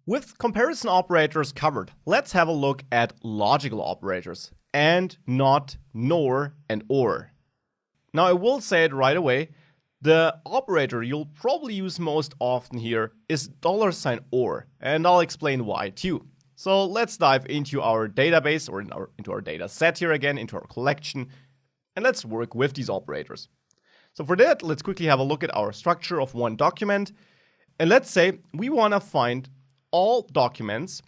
With comparison operators covered, let's have a look at logical operators, and not nor and or. Now I will say it right away, the operator you'll probably use most often here is $or, and I'll explain why too. So let's dive into our database, or into our data set here again, into our collection, and let's work with these operators. So for that, let's quickly have a look at our structure of one document, and let's say we want to find all documents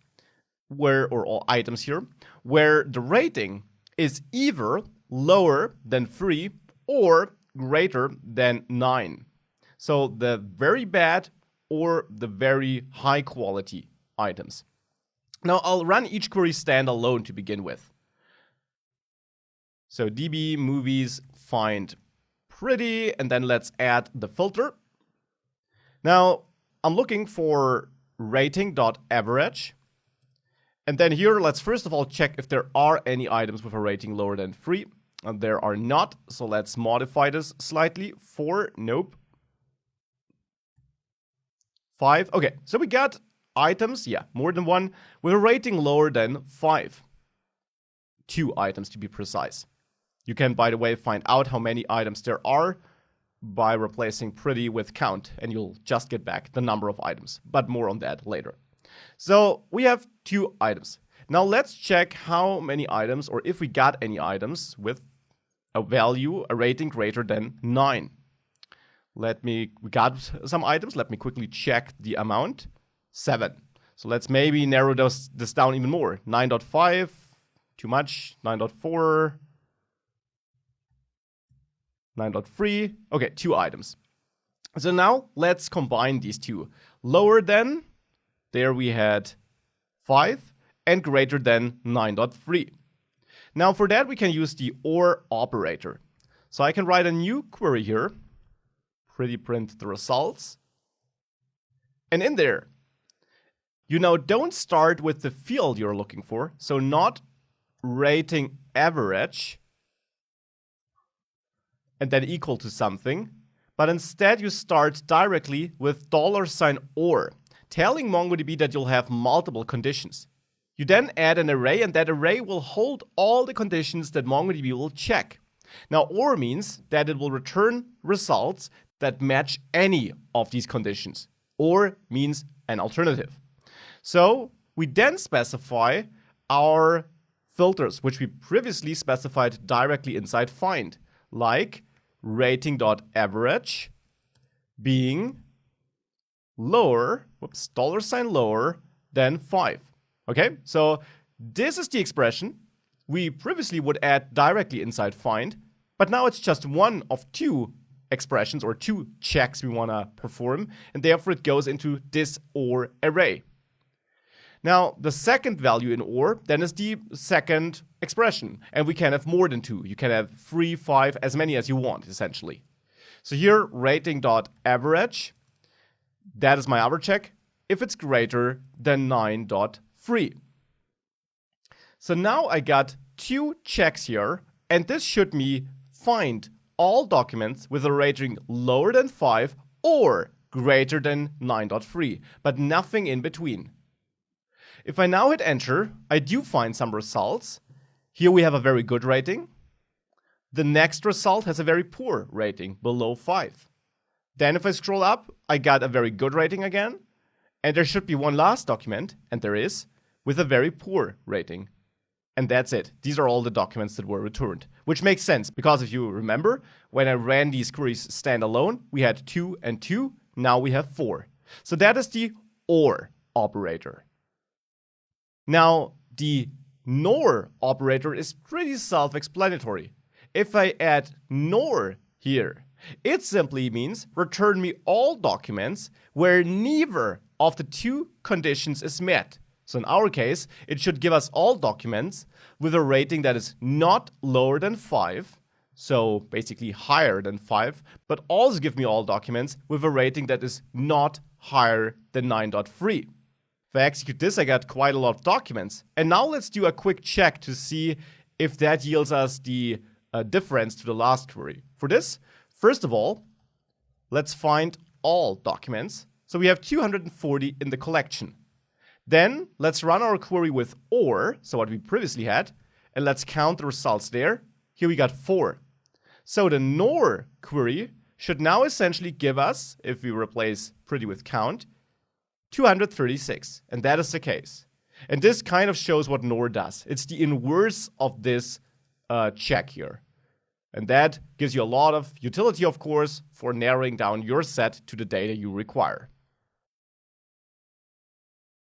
or all items here, where the rating is either lower than 3 or greater than 9. So the very bad or the very high quality items. Now I'll run each query standalone to begin with. So db movies find pretty, and then let's add the filter. Now I'm looking for rating.average. And then here, let's first of all check if there are any items with a rating lower than 3. And there are not, so let's modify this slightly. 4, nope. 5, okay, so we got items, yeah, more than one, with a rating lower than 5. 2 items to be precise. You can, by the way, find out how many items there are by replacing pretty with count, and you'll just get back the number of items, but more on that later. So we have 2 items. Now let's check how many items, or if we got any items with a value, a rating greater than 9. We got some items. Let me quickly check the amount. 7. So let's maybe narrow this down even more. 9.5, too much. 9.4. 9.3, okay, 2 items. So now let's combine these two. Lower than, there we had 5, and greater than 9.3. Now for that we can use the OR operator. So I can write a new query here, pretty print the results. And in there, you now don't start with the field you're looking for, so not rating average, and then equal to something, but instead you start directly with $or, telling MongoDB that you'll have multiple conditions. You then add an array, and that array will hold all the conditions that MongoDB will check. Now, OR means that it will return results that match any of these conditions. OR means an alternative. So we then specify our filters, which we previously specified directly inside find, like rating.average being lower, $lower than 5. Okay, so this is the expression we previously would add directly inside find, but now it's just one of 2 expressions or 2 checks we want to perform, and therefore it goes into this OR array. Now, the second value in OR then is the second expression, and we can have more than 2. You can have 3, 5, as many as you want, essentially. So here, rating.average, that is my other check, if it's greater than 9.3. So now I got 2 checks here, and this should me find all documents with a rating lower than 5 or greater than 9.3, but nothing in between. If I now hit enter, I do find some results. Here we have a very good rating. The next result has a very poor rating, below 5. Then if I scroll up, I got a very good rating again. And there should be one last document, and there is, with a very poor rating. And that's it. These are all the documents that were returned, which makes sense because if you remember, when I ran these queries standalone, we had 2 and 2. Now we have 4. So that is the OR operator. Now, the NOR operator is pretty self-explanatory. If I add NOR here, it simply means return me all documents where neither of the 2 conditions is met. So in our case, it should give us all documents with a rating that is not lower than 5, so basically higher than 5, but also give me all documents with a rating that is not higher than 9.3. If I execute this, I got quite a lot of documents. And now let's do a quick check to see if that yields us the difference to the last query. For this, first of all, let's find all documents. So we have 240 in the collection. Then let's run our query with OR, so what we previously had, and let's count the results there. Here we got 4. So the NOR query should now essentially give us, if we replace pretty with count, 236. And that is the case. And this kind of shows what NOR does. It's the inverse of this check here. And that gives you a lot of utility, of course, for narrowing down your set to the data you require.